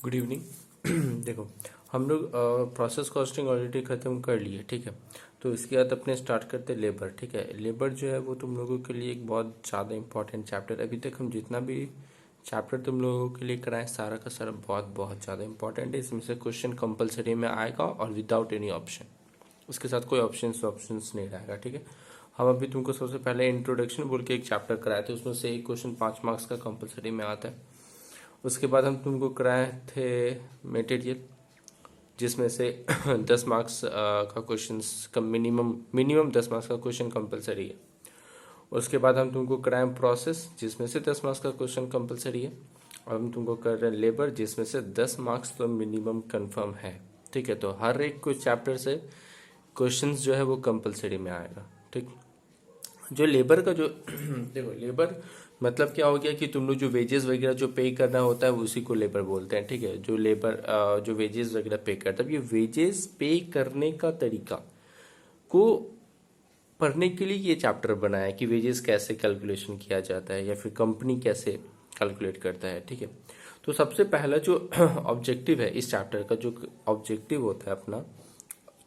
Good evening. देखो, हम लोग प्रोसेस कॉस्टिंग ऑलरेडी ख़त्म कर लिए, ठीक है। तो इसके बाद अपने स्टार्ट करते लेबर, ठीक है। लेबर जो है वो तुम लोगों के लिए एक बहुत ज़्यादा इंपॉर्टेंट चैप्टर है। अभी तक हम जितना भी चैप्टर तुम लोगों के लिए कराएं सारा का सारा बहुत बहुत ज़्यादा इंपॉर्टेंट है। इसमें से क्वेश्चन कंपलसरी में आएगा और विदाउट एनी ऑप्शन, उसके साथ कोई ऑप्शंस नहीं रहेगा, ठीक है। हम अभी तुमको सबसे पहले इंट्रोडक्शन बोल के एक चैप्टर कराए थे, उसमें से एक क्वेश्चन 5 मार्क्स का कंपलसरी में आता है। उसके बाद हम तुमको कराए थे मटेरियल, जिसमें से 10 मार्क्स का क्वेश्चन का मिनिमम 10 मार्क्स का क्वेश्चन कंपलसरी है। उसके बाद हम तुमको कराए प्रोसेस, जिसमें से 10 मार्क्स का क्वेश्चन कंपलसरी है। और हम तुमको कर रहे हैं लेबर, जिसमें से 10 मार्क्स तो मिनिमम कंफर्म है, ठीक है। तो हर एक को चैप्टर से क्वेश्चंस जो है वो कंपलसरी में आएगा, ठीक। जो लेबर का जो देखो, लेबर मतलब क्या हो गया कि तुम लोग जो वेजेस वगैरह जो पे करना होता है उसी को लेबर बोलते हैं, ठीक है। जो लेबर जो वेजेस वगैरह पे करता है, अब ये वेजेस पे करने का तरीका को पढ़ने के लिए ये चैप्टर बनाया है कि वेजेस कैसे कैलकुलेशन किया जाता है या फिर कंपनी कैसे कैलकुलेट करता है, ठीक है। तो सबसे पहला जो ऑब्जेक्टिव है इस चैप्टर का, जो ऑब्जेक्टिव होता है अपना,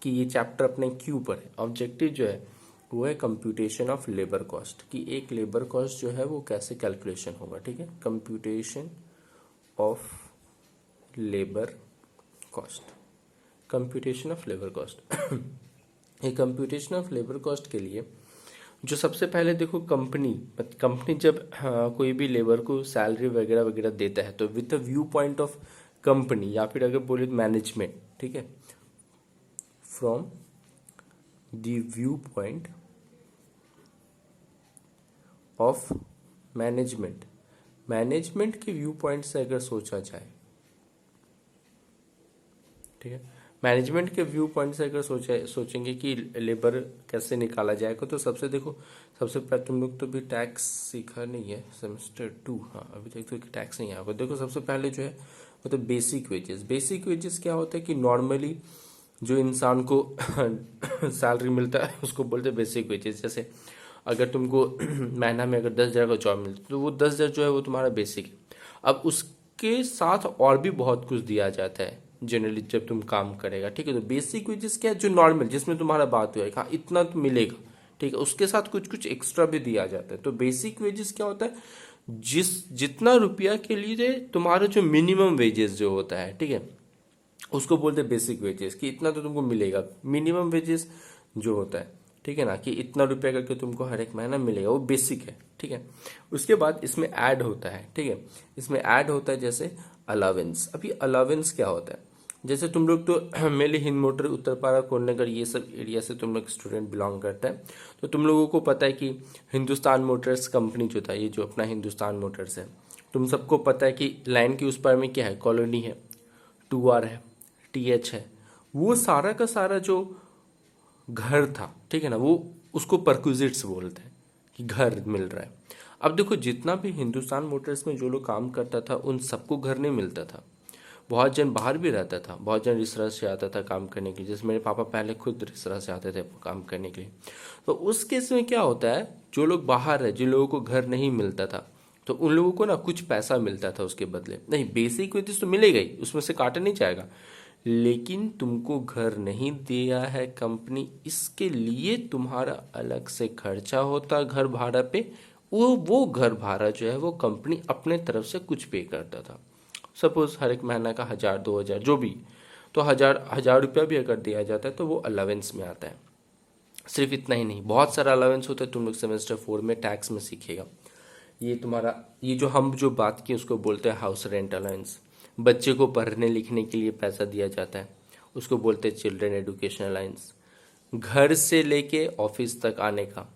कि ये चैप्टर अपने क्यू पर है। ऑब्जेक्टिव जो है वो है कंप्यूटेशन ऑफ लेबर कॉस्ट, कि एक लेबर कॉस्ट जो है वो कैसे कैलकुलेशन होगा, ठीक है। Computation of labour cost, computation of labour cost. ये कंप्यूटेशन ऑफ लेबर कॉस्ट के लिए जो सबसे पहले देखो, कंपनी जब कोई भी लेबर को सैलरी वगैरह वगैरह देता है तो with the view point of company, या फिर अगर बोले मैनेजमेंट, ठीक है, from the view point of management के व्यू पॉइंट से अगर सोचा जाए, ठीक है, मैनेजमेंट के व्यू पॉइंट से अगर सोचेंगे कि लेबर कैसे निकाला जाएगा, तो सबसे पहले तुम लोग तो भी टैक्स सीखा नहीं है, सेमेस्टर 2, हाँ अभी तक तो टैक्स नहीं आया। देखो सबसे पहले जो है वो तो बेसिक वेजेस क्या होता है कि नॉर्मली जो इंसान को सैलरी मिलता है उसको बोलते हैं बेसिक वेजेस। जैसे अगर तुमको महीना में अगर 10,000 का जॉब मिलता है तो वो 10,000 जो है वो तुम्हारा बेसिक है। अब उसके साथ और भी बहुत कुछ दिया जाता है जनरली जब तुम काम करेगा, ठीक है। तो बेसिक वेजेस क्या है, जो नॉर्मल जिसमें तुम्हारा बात हुआ है, हाँ इतना तो मिलेगा, ठीक है। उसके साथ कुछ कुछ एक्स्ट्रा भी दिया जाता है। तो बेसिक वेजेस क्या होता है, जितना रुपया के लिए तुम्हारा जो मिनिमम वेजेस जो होता है, ठीक है, उसको बोलते हैं बेसिक वेजेस, कि इतना तो तुमको मिलेगा। मिनिमम वेजेस जो होता है, ठीक है ना, कि इतना रुपया करके तुमको हर एक महीना मिलेगा, वो बेसिक है, ठीक है। उसके बाद इसमें ऐड होता है, ठीक है, इसमें ऐड होता है जैसे अलावेंस। अभी अलावेंस क्या होता है, जैसे तुम लोग तो मेनली हिंद मोटर, उत्तरपाड़ा, कोन्नगर, ये सब एरिया से तुम लोग स्टूडेंट बिलोंग करते हैं। तो तुम लोगों को पता है कि हिंदुस्तान मोटर्स कंपनी जो था, ये जो अपना हिंदुस्तान मोटर्स है, तुम सबको पता है कि लाइन के उस पार में क्या है, कॉलोनी है, 2R है, TH है। वो सारा का सारा जो घर था, ठीक है ना, वो उसको परक्विजिट्स बोलते हैं, कि घर मिल रहा है। अब देखो, जितना भी हिंदुस्तान मोटर्स में जो लोग काम करता था उन सबको घर नहीं मिलता था। बहुत जन बाहर भी रहता था, बहुत जन रिसरा से आता था काम करने के लिए। जैसे मेरे पापा पहले खुद रिसरा से आते थे काम करने के लिए। तो उस केस में क्या होता है, जो लोग बाहर है, जिन लोगों को घर नहीं मिलता था, तो उन लोगों को ना कुछ पैसा मिलता था उसके बदले। नहीं, बेसिक वेजेस तो मिलेगा ही, उसमें से काटा नहीं जाएगा, लेकिन तुमको घर नहीं दिया है कंपनी, इसके लिए तुम्हारा अलग से खर्चा होता घर भाड़ा पे। वो घर भाड़ा जो है वो कंपनी अपने तरफ से कुछ पे करता था। सपोज हर एक महीना का 1,000 2,000 जो भी, तो 1,000 रुपया भी अगर दिया जाता है तो वो अलावेंस में आता है। सिर्फ इतना ही नहीं, बहुत सारा अलावेंस होता है, तुम लोग सेमेस्टर 4 में टैक्स में सीखेगा। ये तुम्हारा, ये जो हम जो बात की उसको बोलते हैं हाउस रेंट अलाउंस। बच्चे को पढ़ने लिखने के लिए पैसा दिया जाता है, उसको बोलते हैं चिल्ड्रन एजुकेशन अलाउंस। घर से लेके ऑफिस तक आने का,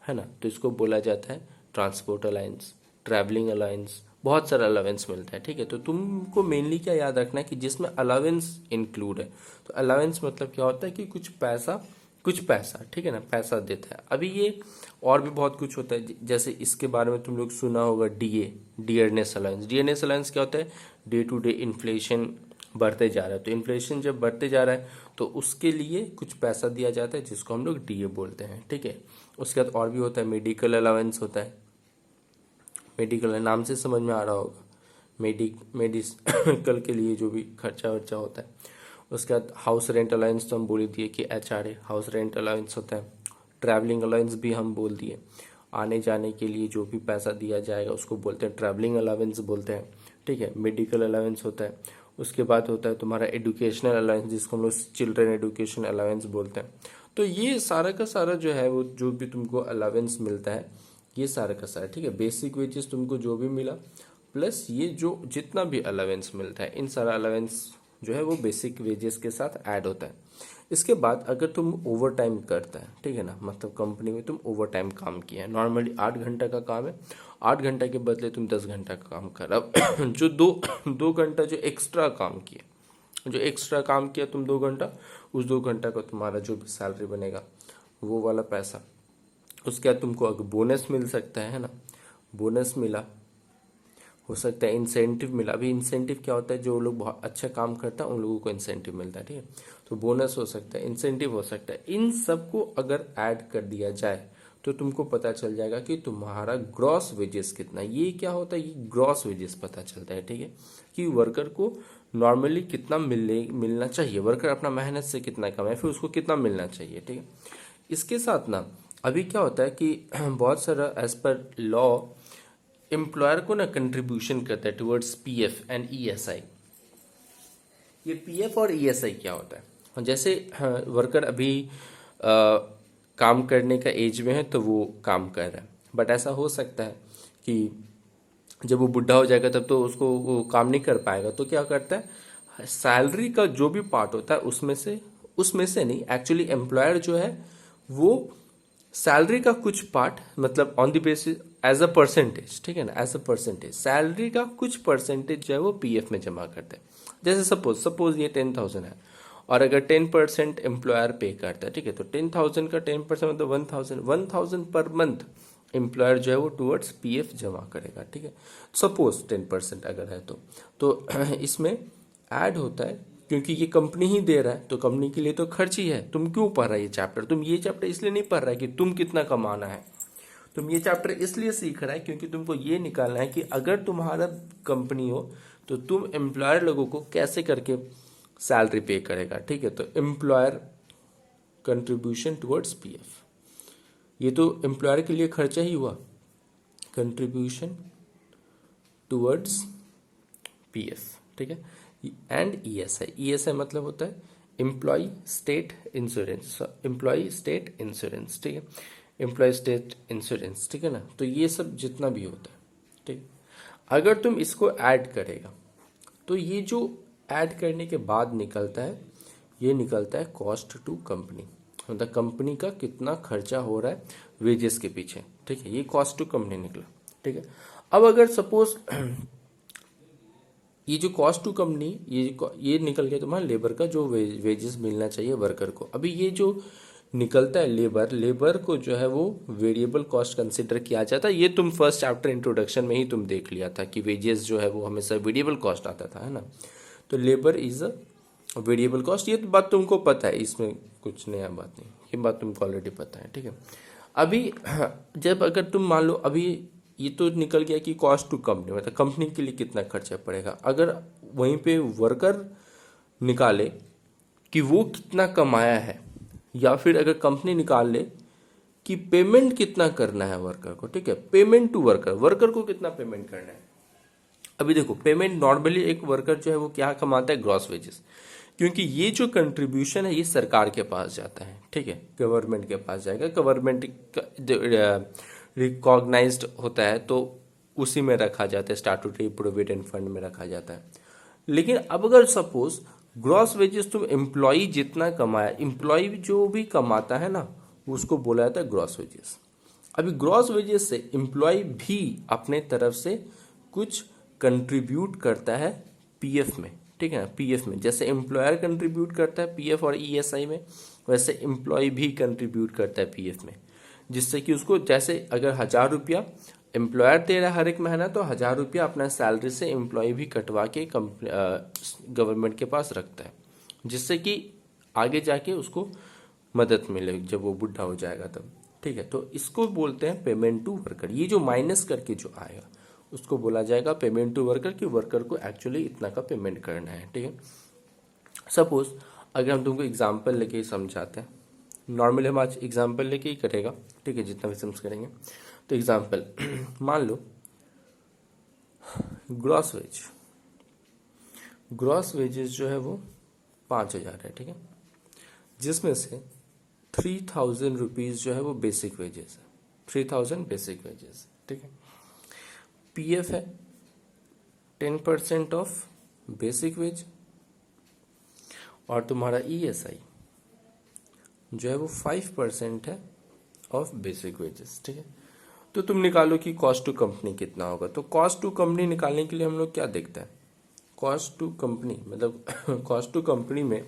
है ना, तो इसको बोला जाता है ट्रांसपोर्ट अलाउंस, ट्रैवलिंग अलाउंस। बहुत सारा अलाउंस मिलता है, ठीक है। तो तुमको मेनली क्या याद रखना है कि जिसमें अलाउंस इंक्लूड है। तो अलाउंस मतलब क्या होता है कि कुछ पैसा, ठीक है ना, पैसा देता है। अभी ये और भी बहुत कुछ होता है, जैसे इसके बारे में तुम लोग सुना होगा, डियरनेस अलाउंस। डियरनेस अलाउंस क्या होता है, डे टू डे इन्फ्लेशन बढ़ते जा रहा है, तो इन्फ्लेशन जब बढ़ते जा रहा है तो उसके लिए कुछ पैसा दिया जाता है, जिसको हम लोग DA बोलते हैं, ठीक है। उसके बाद और भी होता है, मेडिकल अलाउंस होता है। मेडिकल नाम से समझ में आ रहा होगा, मेडिकल के लिए जो भी खर्चा वर्चा होता है। उसके बाद हाउस रेंट अलाउंस तो हम बोल ही दिए कि HRA हाउस रेंट अलाउंस होता है। ट्रैवलिंग अलाउंस भी हम बोल दिए, आने जाने के लिए जो भी पैसा दिया जाएगा उसको बोलते हैं ट्रैवलिंग अलाउंस बोलते हैं, ठीक है। मेडिकल अलाउंस होता है। उसके बाद होता है तुम्हारा एजुकेशनल अलाउंस, जिसको हम लोग चिल्ड्रन एजुकेशन अलाउंस बोलते हैं। तो ये सारा का सारा जो है वो जो भी तुमको अलाउंस मिलता है, ये सारा का सारा, ठीक है। बेसिक वेजेस तुमको जो भी मिला प्लस ये जो जितना भी अलाउंस मिलता है, इन सारा अलाउंस जो है वो बेसिक वेजेस के साथ ऐड होता है। इसके बाद अगर तुम ओवर टाइम करता है, ठीक है ना, मतलब कंपनी में तुम ओवर टाइम काम किया है, नॉर्मली 8 घंटा का काम है, 8 घंटा के बदले तुम 10 घंटा का काम कर, अब जो दो घंटा जो एक्स्ट्रा काम किया, जो एक्स्ट्रा काम किया तुम 2 घंटा, उस 2 घंटा का तुम्हारा जो भी सैलरी बनेगा वो वाला पैसा। उसके बाद तुमको अगर बोनस मिल सकता है ना, बोनस मिला, हो सकता है इंसेंटिव मिला। अभी इंसेंटिव क्या होता है, जो लोग बहुत अच्छा काम करता है उन लोगों को इंसेंटिव मिलता है, ठीक है। तो बोनस हो सकता है, इंसेंटिव हो सकता है। इन सबको अगर ऐड कर दिया जाए तो तुमको पता चल जाएगा कि तुम्हारा ग्रॉस वेजेस कितना है। ये क्या होता है, ये ग्रॉस वेजेस पता चलता है, ठीक है, कि वर्कर को नॉर्मली कितना मिलना चाहिए, वर्कर अपना मेहनत से कितना कमाए, फिर उसको कितना मिलना चाहिए, ठीक है। इसके साथ ना अभी क्या होता है कि बहुत सारा एज पर लॉ एम्प्लॉयर को ना कंट्रीब्यूशन करता है टुवर्ड्स PF एंड ESI। ये PF और ESI क्या होता है, जैसे वर्कर अभी काम करने का एज में है तो वो काम कर रहा है, बट ऐसा हो सकता है कि जब वो बुढ़ा हो जाएगा तब तो उसको वो काम नहीं कर पाएगा, तो क्या करता है, सैलरी का जो भी पार्ट होता है उसमें से नहीं, एक्चुअली एम्प्लॉयर जो है वो सैलरी का कुछ पार्ट, मतलब on the basis as a percentage, ठीक है ना, एज अ परसेंटेज सैलरी का कुछ परसेंटेज जो है वो PF में जमा करते हैं। जैसे सपोज ये 10,000 है और अगर 10% एम्प्लॉयर पे करता है, ठीक है, तो 10,000 का 10% मतलब 1,000 पर मंथ एम्प्लॉयर जो है वो टुवर्ड्स PF जमा करेगा, ठीक है। सपोज 10% अगर है तो इसमें ऐड होता है, क्योंकि ये कंपनी ही दे रहा है तो कंपनी के लिए तो खर्च ही है। तुम क्यों पढ़ रहा है ये चैप्टर, तुम ये चैप्टर इसलिए नहीं पढ़ रहा है कि तुम कितना कमाना है, तुम ये चैप्टर इसलिए सीख रहा है क्योंकि तुमको ये निकालना है कि अगर तुम्हारा कंपनी हो तो तुम एम्प्लॉयर लोगों को कैसे करके सैलरी पे करेगा, ठीक है। तो एम्प्लॉयर कंट्रीब्यूशन टुवर्ड्स PF, ये तो एम्प्लॉयर के लिए खर्चा ही हुआ, कंट्रीब्यूशन टुवर्ड्स PF, ठीक है। एंड ESI मतलब होता है एम्प्लॉय स्टेट इंश्योरेंस, ठीक है, एम्प्लॉय स्टेट इंश्योरेंस, ठीक है ना। तो ये सब जितना भी होता है, ठीक, अगर तुम इसको ऐड करेगा तो ये जो ऐड करने के बाद निकलता है, ये निकलता है कॉस्ट टू कंपनी, मतलब कंपनी का कितना खर्चा हो रहा है वेजेस के पीछे, ठीक है, ये कॉस्ट टू कंपनी निकला, ठीक है। अब अगर सपोज ये जो कॉस्ट टू कंपनी ये निकल गया तुम्हारा लेबर का जो वेजेस मिलना चाहिए वर्कर को। अभी ये जो निकलता है लेबर को जो है वो वेरिएबल कॉस्ट कंसिडर किया जाता है। ये तुम फर्स्ट चैप्टर इंट्रोडक्शन में ही तुम देख लिया था कि वेजेस जो है वो हमेशा वेरिएबल कॉस्ट आता था, है ना। तो labour is a variable cost, ये बात तुमको पता है, इसमें कुछ नया बात नहीं, ये बात तुमको ऑलरेडी पता है, ठीक है। अभी जब अगर तुम मान लो अभी ये तो निकल गया कि कॉस्ट टू कंपनी, मतलब कंपनी के लिए कितना खर्चा पड़ेगा, अगर वहीं पे वर्कर निकाले कि वो कितना कमाया है, या फिर अगर कंपनी निकाल ले कि पेमेंट कितना करना है वर्कर को, ठीक है, पेमेंट टू वर्कर को कितना पेमेंट करना है। अभी देखो पेमेंट नॉर्मली एक वर्कर जो है वो क्या कमाता है, ग्रॉस वेजेस, क्योंकि ये जो कंट्रीब्यूशन है ये सरकार के पास जाता है, ठीक है, गवर्नमेंट के पास जाएगा, गवर्नमेंट रिकॉग्नाइज्ड होता है तो उसी में रखा जाता है, स्टैट्यूटरी प्रोविडेंट फंड में रखा जाता है। लेकिन अब अगर सपोज ग्रॉस वेजेस तुम एम्प्लॉय जितना कमाया, एम्प्लॉय जो भी कमाता है ना उसको बोला जाता है ग्रॉस वेजेस। अभी ग्रॉस वेजेस से एम्प्लॉय भी अपने तरफ से कुछ कंट्रीब्यूट करता है PF में, ठीक है ना, PF में जैसे एम्प्लॉयर कंट्रीब्यूट करता है PF और ESI में, वैसे एम्प्लॉय भी कंट्रीब्यूट करता है PF में, जिससे कि उसको जैसे अगर 1,000 रुपया एम्प्लॉयर दे रहा है हर एक महीना, तो 1,000 रुपया अपना सैलरी से एम्प्लॉय भी कटवा के गवर्नमेंट के पास रखता है, जिससे कि आगे जाके उसको मदद मिले जब वो बुढ़ा हो जाएगा तब, ठीक है। तो इसको बोलते हैं पेमेंट टू वर्कर। ये जो माइनस करके जो आएगा उसको बोला जाएगा पेमेंट टू वर्कर, कि वर्कर को एक्चुअली इतना का पेमेंट करना है। ठीक है, सपोज अगर हम तुमको एग्जाम्पल लेके ही समझाते हैं, नॉर्मली हम आज एग्जाम्पल लेके ही करेगा, ठीक है, जितना भी समझ करेंगे। तो एग्जाम्पल मान लो ग्रॉस वेजेस जो है वो 5,000 है, ठीक है, जिसमें से 3,000 रुपीज जो है वो बेसिक वेजेस है, 3,000 बेसिक वेजेस, ठीक है। पीएफ है 10% ऑफ बेसिक वेज, और तुम्हारा ईएसआई जो है वो 5% है ऑफ बेसिक वेजेस, ठीक है। तो तुम निकालो कि कॉस्ट टू कंपनी कितना होगा। तो कॉस्ट टू कंपनी निकालने के लिए हम लोग क्या देखते हैं, कॉस्ट टू कंपनी मतलब कॉस्ट टू कंपनी में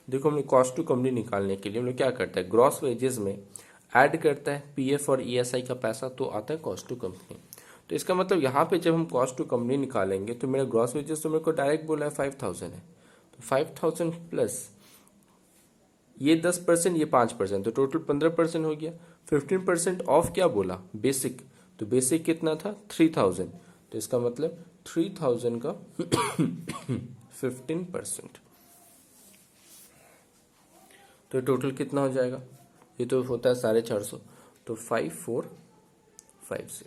देखो, हमने कॉस्ट टू कंपनी निकालने के लिए हम लोग क्या करते हैं, ग्रॉस वेजेस में ऐड करता है पीएफ और ईएसआई का पैसा, तो आता है कॉस्ट टू कंपनी। तो इसका मतलब यहाँ पे जब हम कॉस्ट टू कंपनी निकालेंगे तो मेरा ग्रॉस वेजेस तो मेरे को डायरेक्ट बोला है 5,000 है, तो 5,000 प्लस ये 10%, ये 5%, तो टोटल 15% हो गया। 15% ऑफ क्या बोला, बेसिक, तो बेसिक कितना था 3,000, तो इसका मतलब 3,000 का 15%, तो टोटल कितना हो जाएगा, ये तो होता है 450, तो 5450,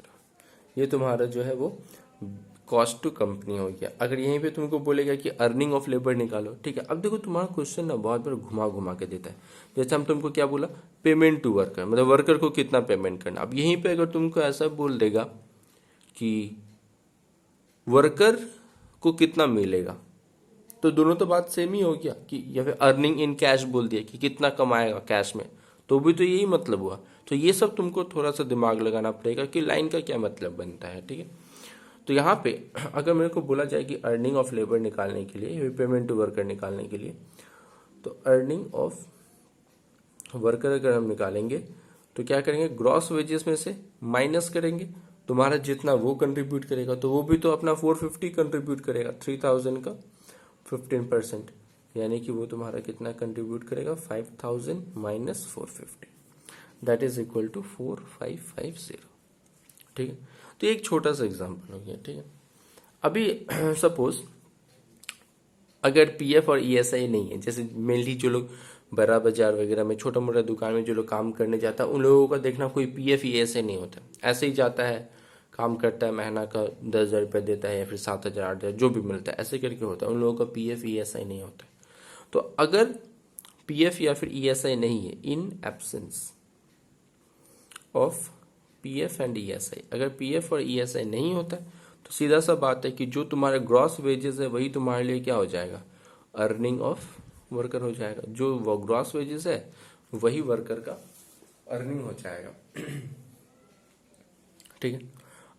ये तुम्हारा जो है वो कॉस्ट टू कंपनी हो गया। अगर यहीं पे तुमको बोलेगा कि अर्निंग ऑफ लेबर निकालो, ठीक है, अब देखो तुम्हारा क्वेश्चन ना बहुत बार घुमा घुमा के देता है। जैसे हम तुमको क्या बोला, पेमेंट टू वर्कर, मतलब वर्कर को कितना पेमेंट करना। अब यहीं पे अगर तुमको ऐसा बोल देगा कि वर्कर को कितना मिलेगा, तो दोनों तो बात सेम ही हो गया, कि या फिर अर्निंग इन कैश बोल दिया कि कितना कमाएगा कैश में, तो भी तो यही मतलब हुआ। तो ये सब तुमको थोड़ा सा दिमाग लगाना पड़ेगा कि लाइन का क्या मतलब बनता है, ठीक है। तो यहाँ पे अगर मेरे को बोला जाए कि अर्निंग ऑफ लेबर निकालने के लिए, पेमेंट टू वर्कर निकालने के लिए, तो अर्निंग ऑफ वर्कर अगर हम निकालेंगे तो क्या करेंगे, ग्रॉस वेजेस में से माइनस करेंगे, तुम्हारा जितना वो कंट्रीब्यूट करेगा, तो वो भी तो अपना 450 कंट्रीब्यूट करेगा, 3,000 का 15%, यानी कि वो तुम्हारा कितना कंट्रीब्यूट करेगा, 5,000 minus 450, that is equal to 4550, ठीक है। तो एक छोटा सा एग्जांपल हो गया, ठीक है। अभी सपोज अगर पीएफ और ईएसआई नहीं है, जैसे मेनली जो लोग बड़ा बाजार वगैरह में, छोटा मोटा दुकान में जो लोग काम करने जाता है, उन लोगों का देखना कोई पीएफ ईएसआई नहीं होता, ऐसे ही जाता है, काम करता है, महीना का 10,000 रुपये देता है या फिर 7,000 8,000 जो भी मिलता है, ऐसे करके होता है, उन लोगों का पीएफ ईएसआई नहीं होता। तो अगर पीएफ या फिर ईएसआई नहीं है, in absence of PF and ESI, अगर पीएफ और ईएसआई नहीं होता है, तो सीधा सा बात है कि जो तुम्हारे ग्रॉस वेजेस है वही तुम्हारे लिए क्या हो जाएगा, अर्निंग ऑफ वर्कर हो जाएगा। जो वो ग्रॉस वेजेस है वही वर्कर का अर्निंग हो जाएगा, ठीक है।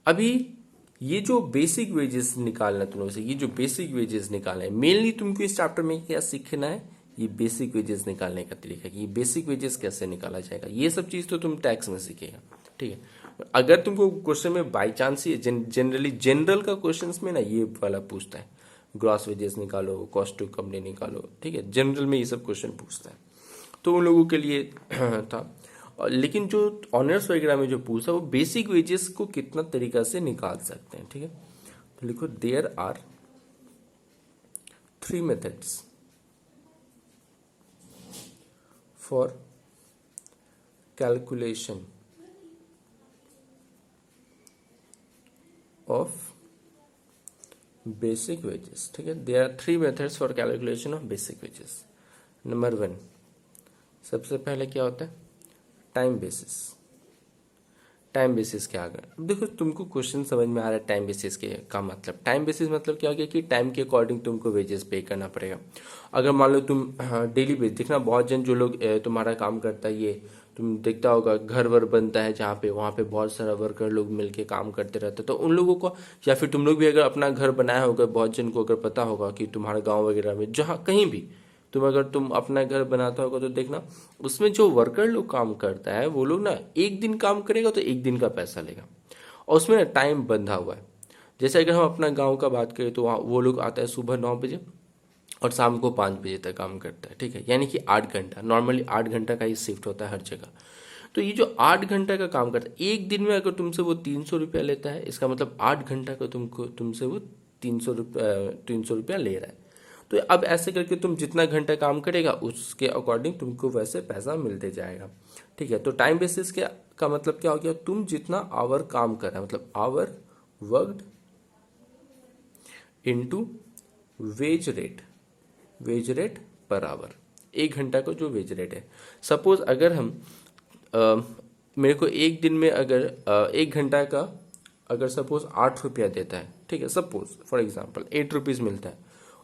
अभी ये जो बेसिक वेजेस निकालना है तुम लोगों से, ये जो बेसिक वेजेस निकालना है, मेनली तुमको इस चैप्टर में क्या सीखना है, ये बेसिक वेजेस निकालने का तरीका, कि ये बेसिक वेजेस कैसे निकाला जाएगा, ये सब चीज तो तुम टैक्स में सीखेगा, ठीक है। अगर तुमको क्वेश्चन में by chance he generally general का क्वेश्चन में ना ये वाला पूछता है, ग्रॉस वेजेस निकालो, कॉस्ट टू कंपनी निकालो, ठीक है, जनरल में ये सब क्वेश्चन पूछता है, तो उन लोगों के लिए था। लेकिन जो ऑनर्स वगैरह में जो पूछा, वो बेसिक वेजेस को कितना तरीका से निकाल सकते हैं, ठीक है। तो लिखो, there are 3 methods for calculation of basic wages, ठीक है। There are 3 methods for calculation of basic wages. Number 1, सबसे पहले क्या होता है, टाइम बेसिस। टाइम बेसिस क्या आ गया, अब देखो तुमको क्वेश्चन समझ में आ रहा है टाइम बेसिस के का मतलब। टाइम बेसिस मतलब क्या हो गया कि टाइम के अकॉर्डिंग तुमको वेजेस पे करना पड़ेगा। अगर मान लो तुम डेली बेस, देखना बहुत जन जो लोग तुम्हारा काम करता है, ये तुम देखता होगा घर वर बनता है जहाँ पे, वहाँ पे बहुत सारा वर्कर लोग मिलके काम करते रहते, तो उन लोगों को, या फिर तुम लोग भी अगर अपना घर बनाया होगा, बहुत जन को अगर पता होगा कि तुम्हारे गाँव वगैरह में जहाँ कहीं भी तुम अपना घर बनाता होगा, तो देखना उसमें जो वर्कर लोग काम करता है, वो लोग ना एक दिन काम करेगा तो एक दिन का पैसा लेगा, और उसमें ना टाइम बंधा हुआ है। जैसे अगर हम अपना गांव का बात करें, तो वहाँ वो लोग आता है सुबह 9 बजे और शाम को 5 बजे तक काम करता है, ठीक है, यानी कि 8 घंटा, नॉर्मली 8 घंटा का ही शिफ्ट होता है हर जगह। तो ये जो 8 घंटा का काम करता है, एक दिन में अगर तुमसे वो 300 रुपया लेता है, इसका मतलब 8 घंटा का तुमसे वो 300 रुपया ले रहा है। तो अब ऐसे करके तुम जितना घंटा काम करेगा उसके अकॉर्डिंग तुमको वैसे पैसा मिलते जाएगा। ठीक है, तो टाइम बेसिस का मतलब क्या हो गया, तुम जितना आवर काम कर रहे हैं, मतलब hour worked into wage rate per hour, 1 घंटा का जो वेज रेट है। सपोज अगर हम मेरे को एक दिन में अगर 1 घंटा का अगर सपोज 8 रुपया देता है, ठीक है, सपोज फॉर एग्जांपल 8 रुपीज़ मिलता है,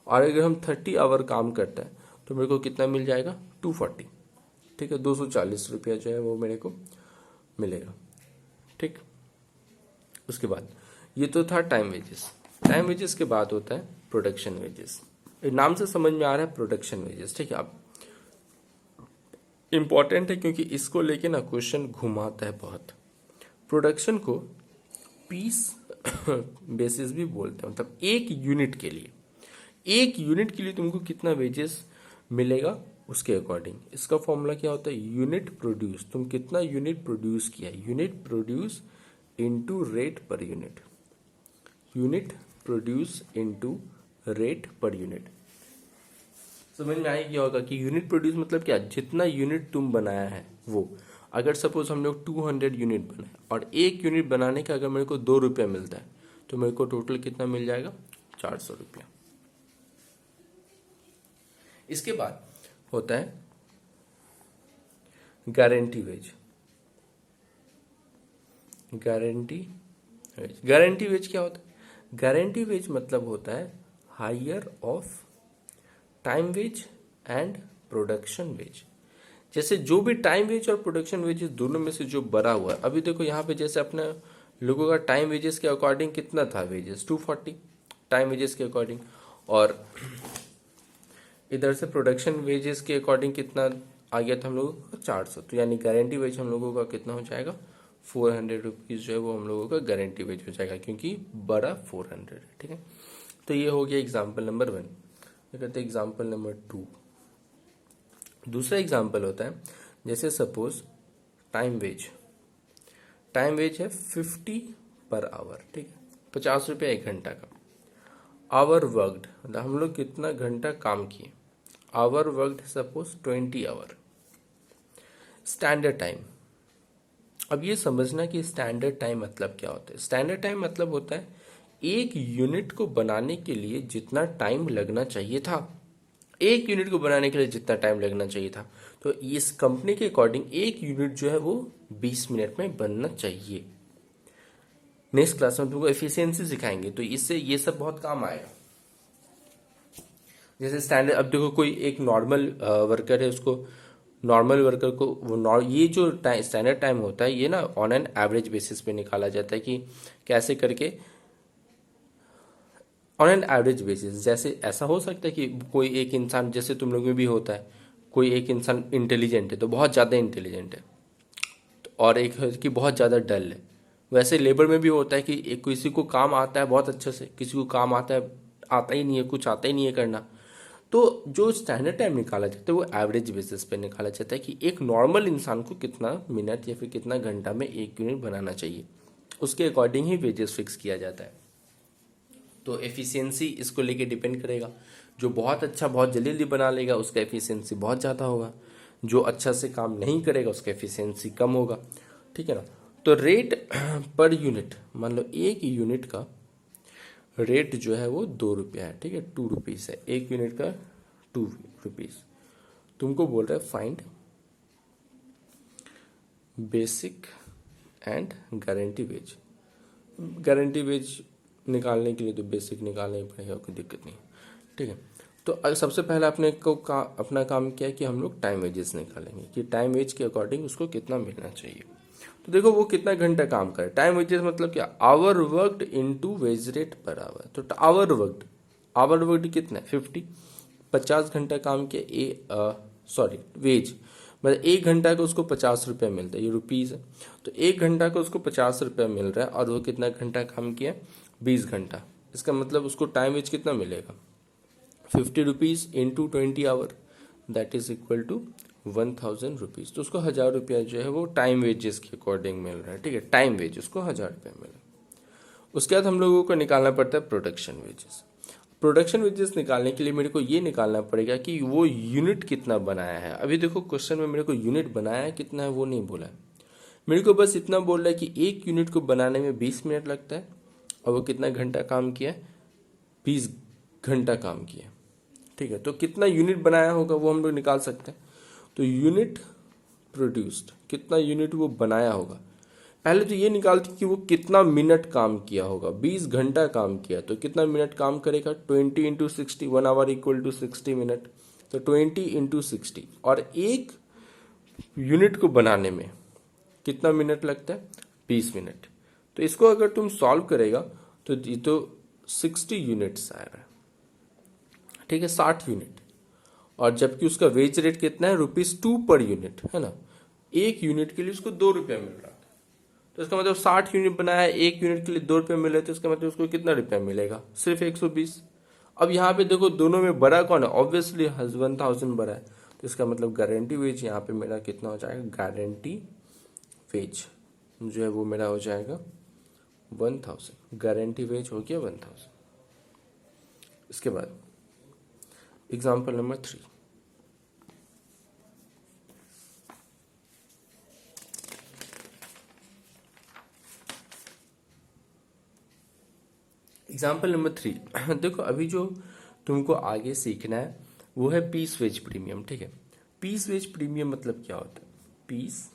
और अगर हम 30 आवर काम करता है तो मेरे को कितना मिल जाएगा, 240। ठीक है, 240 रुपया जो है वो मेरे को मिलेगा। ठीक, उसके बाद ये तो था टाइम वेजेस। टाइम वेजेस के बाद होता है प्रोडक्शन वेजेस। नाम से समझ में आ रहा है प्रोडक्शन वेजेस। ठीक है, अब इंपॉर्टेंट है क्योंकि इसको लेके ना क्वेश्चन घुमाता है बहुत। प्रोडक्शन को पीस बेसिस भी बोलते हैं, मतलब एक यूनिट के लिए तुमको कितना वेजेस मिलेगा उसके अकॉर्डिंग। इसका फॉर्मूला क्या होता है, यूनिट प्रोड्यूस, तुम कितना यूनिट प्रोड्यूस किया, unit produce into rate per unit, unit produce into rate per unit. समझ में आया क्या होगा कि यूनिट प्रोड्यूस मतलब क्या, जितना यूनिट तुम बनाया है वो। अगर सपोज हम लोग 200 यूनिट बनाए और एक यूनिट बनाने का अगर मेरे को 2 रुपया मिलता है तो मेरे को टोटल कितना मिल जाएगा, 400 रुपया। इसके बाद होता है गारंटी वेज। गारंटी वेज क्या होता है, गारंटी वेज मतलब होता है higher of time wage and production wage. जैसे जो भी टाइम वेज और प्रोडक्शन वेजेस दोनों में से जो बड़ा हुआ है, अभी देखो यहाँ पे जैसे अपने लोगों का टाइम वेजेस के अकॉर्डिंग कितना था वेजेस, 240 टाइम वेजेस के अकॉर्डिंग, और इधर से प्रोडक्शन वेजेस के अकॉर्डिंग कितना आ गया था हम लोगों का, 400। तो यानी गारंटी वेज हम लोगों का कितना हो जाएगा, 400 रुपीज़ जो है वो हम लोगों का गारंटी वेज हो जाएगा, क्योंकि बड़ा 400 है। ठीक है, तो ये हो गया एग्जाम्पल नंबर 1। कहते हैं एग्जाम्पल नंबर 2। दूसरा एग्जाम्पल होता है जैसे सपोज टाइम वेज है 50 पर आवर। ठीक है, 50 रुपया 1 घंटा का। आवर वर्कड मतलब हम लोग कितना घंटा काम किए, hour worked suppose 20 hour. Standard time, अब ये समझना कि स्टैंडर्ड टाइम मतलब क्या होता है। स्टैंडर्ड टाइम मतलब होता है एक यूनिट को बनाने के लिए जितना टाइम लगना चाहिए था, एक यूनिट को बनाने के लिए जितना टाइम लगना चाहिए था, तो इस कंपनी के अकॉर्डिंग एक यूनिट जो है वो 20 मिनट में बनना चाहिए। नेक्स्ट क्लास में तुमको एफिशिएंसी सिखाएंगे, तो इससे ये सब बहुत काम आएगा। जैसे स्टैंडर्ड, अब देखो कोई एक नॉर्मल वर्कर है, उसको नॉर्मल वर्कर को वो ये जो स्टैंडर्ड टाइम होता है ये ना ऑन एन एवरेज बेसिस पे निकाला जाता है कि कैसे करके ऑन एन एवरेज बेसिस। जैसे ऐसा हो सकता है कि कोई एक इंसान, जैसे तुम लोग में भी होता है, कोई एक इंसान इंटेलिजेंट है तो बहुत ज़्यादा इंटेलिजेंट है, और एक है कि बहुत ज़्यादा डल है। वैसे लेबर में भी होता है कि एक किसी को काम आता है बहुत अच्छे से, किसी को काम आता ही नहीं है, कुछ आता ही नहीं है करना। तो जो स्टैंडर्ड टाइम निकाला जाता है वो एवरेज बेसिस पे निकाला जाता है कि एक नॉर्मल इंसान को कितना मिनट या फिर कितना घंटा में एक यूनिट बनाना चाहिए, उसके अकॉर्डिंग ही वेजेस फिक्स किया जाता है। तो एफिशिएंसी इसको लेके डिपेंड करेगा। जो बहुत अच्छा बहुत जल्दी जल्दी बना लेगा उसका एफिशिएंसी बहुत ज़्यादा होगा, जो अच्छा से काम नहीं करेगा उसका एफिशिएंसी कम होगा। ठीक है ना, तो रेट पर यूनिट, मान लो एक यूनिट का रेट जो है वो 2 रुपया है। ठीक है, 2 रुपीज़ है एक यूनिट का, 2 रुपीज़। तुमको बोल रहा है find basic and guarantee wage. Guarantee wage निकालने के लिए तो बेसिक निकालना ही पड़ेगा, कोई दिक्कत नहीं। ठीक है, तो सबसे पहले अपना काम किया कि हम लोग टाइम वेजेस निकालेंगे कि टाइम वेज के अकॉर्डिंग उसको कितना मिलना चाहिए। तो देखो वो कितना घंटा काम करे, टाइम वेजेस मतलब क्या, hour worked into wage rate per hour. तो आवर वर्कड कितना है, 50, 50 घंटा काम किया, वेज मतलब 1 घंटा का उसको 50 रुपया मिलता है, ये रुपीज़ है। तो 1 घंटा का उसको 50 रुपया मिल रहा है और वो कितना घंटा काम किया, 20 घंटा। इसका मतलब उसको टाइम वेज कितना मिलेगा, 50 rupees into 20 hour, that is equal to 1,000 rupees, तो उसको 1,000 रुपया जो है वो टाइम वेजेस के अकॉर्डिंग मिल रहा है, ठीक है, टाइम वेज उसको 1,000 रुपया मिल रहा है। उसके बाद हम लोगों को निकालना पड़ता है प्रोडक्शन वेजेस। प्रोडक्शन वेजेस निकालने के लिए मेरे को ये निकालना पड़ेगा कि वो यूनिट कितना बनाया है। अभी देखो क्वेश्चन में मेरे को यूनिट बनाया है कितना है वो नहीं बोला है, मेरे को बस इतना बोल रहा है कि एक यूनिट को बनाने में 20 मिनट लगता है और वो कितना घंटा काम किया है, 20 घंटा काम किया है, ठीक है। तो कितना यूनिट बनाया होगा वो हम लोग निकाल सकते हैं। तो यूनिट प्रोड्यूस्ड, कितना यूनिट वो बनाया होगा, पहले तो ये निकालते कि वो कितना मिनट काम किया होगा। 20 घंटा काम किया तो कितना मिनट काम करेगा, 20 into 60, 1 hour equal to 60 minute, तो 20 इंटू 60। और एक यूनिट को बनाने में कितना मिनट लगता है, 20 मिनट। तो इसको अगर तुम सॉल्व करेगा तो ये तो 60 यूनिट्स आएगा, ठीक है, 60 यूनिट। और जबकि उसका वेज रेट कितना है, ₹2 पर यूनिट, है ना। एक यूनिट के लिए उसको 2 रुपया मिल रहा था, तो इसका मतलब 60 यूनिट बनाया, एक यूनिट के लिए 2 रुपये मिले, तो इसका मतलब उसको कितना रुपया मिलेगा, सिर्फ 120। अब यहाँ पे देखो दोनों में बड़ा कौन है, ऑब्वियसली 1,000 बड़ा है, तो इसका मतलब गारंटी वेज यहाँ पे मेरा कितना हो जाएगा, गारंटी वेज जो है वो मेरा हो जाएगा 1,000, गारंटी वेज हो गया 1,000। इसके बाद एग्जाम्पल नंबर 3, एग्जाम्पल नंबर 3 देखो अभी जो तुमको आगे सीखना है वो है पीस वेज प्रीमियम, ठीक है। पीस वेज प्रीमियम मतलब क्या होता है, पीस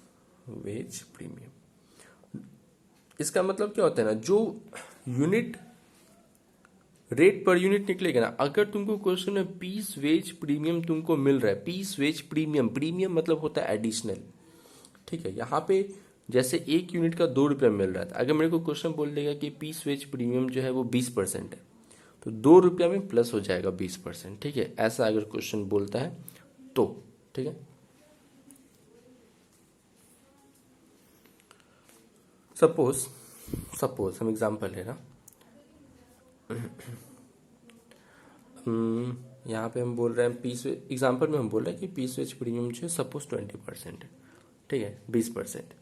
वेज प्रीमियम, इसका मतलब क्या होता है ना, जो यूनिट रेट पर यूनिट निकलेगा ना, अगर तुमको क्वेश्चन में पीस वेज प्रीमियम तुमको मिल रहा है, पीस वेज प्रीमियम, प्रीमियम मतलब होता है एडिशनल, ठीक है। यहाँ पे जैसे एक यूनिट का 2 रुपया मिल रहा था, अगर मेरे को क्वेश्चन बोल देगा कि पीस वेज प्रीमियम जो है वो 20% है, तो 2 रुपया में प्लस हो जाएगा 20%, ठीक है। ऐसा अगर क्वेश्चन बोलता है तो, ठीक है। सपोज हम एग्जाम्पल है ना, यहाँ पे हम बोल रहे हैं पीस, एग्जाम्पल में हम बोल रहे हैं कि पीस वेज प्रीमियम जो है सपोज 20% है, ठीक है, 20%।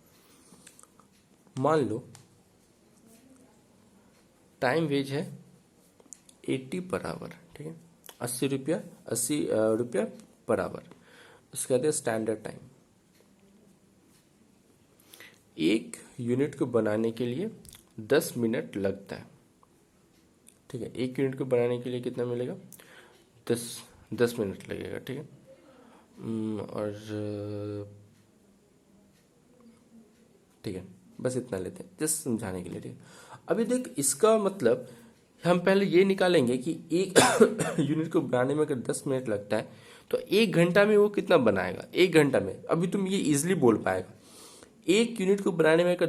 मान लो टाइम वेज है 80 पर आवर, ठीक है, 80 रुपया पर आवर, उसके कहते हैं स्टैंडर्ड टाइम। एक यूनिट को बनाने के लिए 10 मिनट लगता है, ठीक है। एक यूनिट को बनाने के लिए कितना मिलेगा, 10 मिनट लगेगा, ठीक है। और ठीक है, बस इतना लेते हैं जस्ट समझाने के लिए, ठीक है। अभी देख इसका मतलब हम पहले ये निकालेंगे कि एक यूनिट को बनाने में अगर 10 मिनट लगता है तो 1 घंटा में वो कितना बनाएगा, 1 घंटा में। अभी तुम ये इजिली बोल पाएगा, एक यूनिट को बनाने में अगर